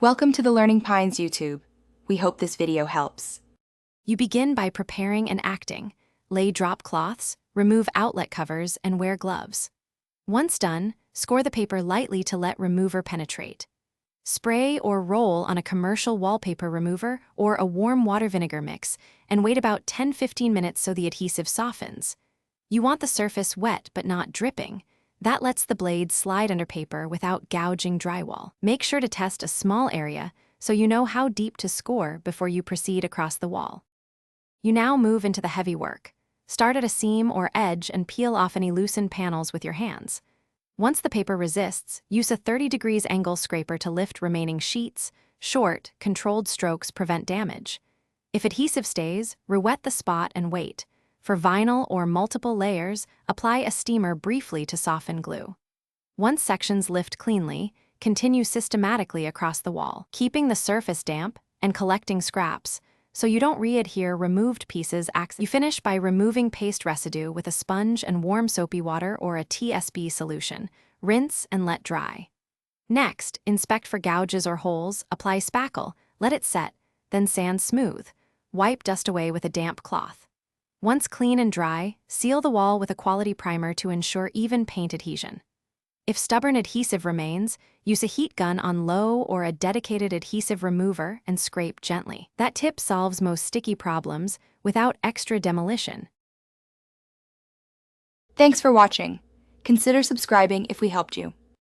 Welcome to the Learning Pines YouTube. We hope this video helps. You begin by preparing and acting. Lay drop cloths, remove outlet covers, and wear gloves. Once done, score the paper lightly to let remover penetrate. Spray or roll on a commercial wallpaper remover or a warm water vinegar mix and wait about 10-15 minutes so the adhesive softens. You want the surface wet but not dripping. That lets the blade slide under paper without gouging drywall. Make sure to test a small area so you know how deep to score before you proceed across the wall. You now move into the heavy work. Start at a seam or edge and peel off any loosened panels with your hands. Once the paper resists, use a 30 degrees angle scraper to lift remaining sheets. Short, controlled strokes prevent damage. If adhesive stays, re-wet the spot and wait. For vinyl or multiple layers, apply a steamer briefly to soften glue. Once sections lift cleanly, continue systematically across the wall, keeping the surface damp and collecting scraps, so you don't re-adhere removed pieces. You finish by removing paste residue with a sponge and warm soapy water or a TSB solution. Rinse and let dry. Next, inspect for gouges or holes, apply spackle, let it set, then sand smooth. Wipe dust away with a damp cloth. Once clean and dry, seal the wall with a quality primer to ensure even paint adhesion. If stubborn adhesive remains, use a heat gun on low or a dedicated adhesive remover and scrape gently. That tip solves most sticky problems without extra demolition. Thanks for watching. Consider subscribing if we helped you.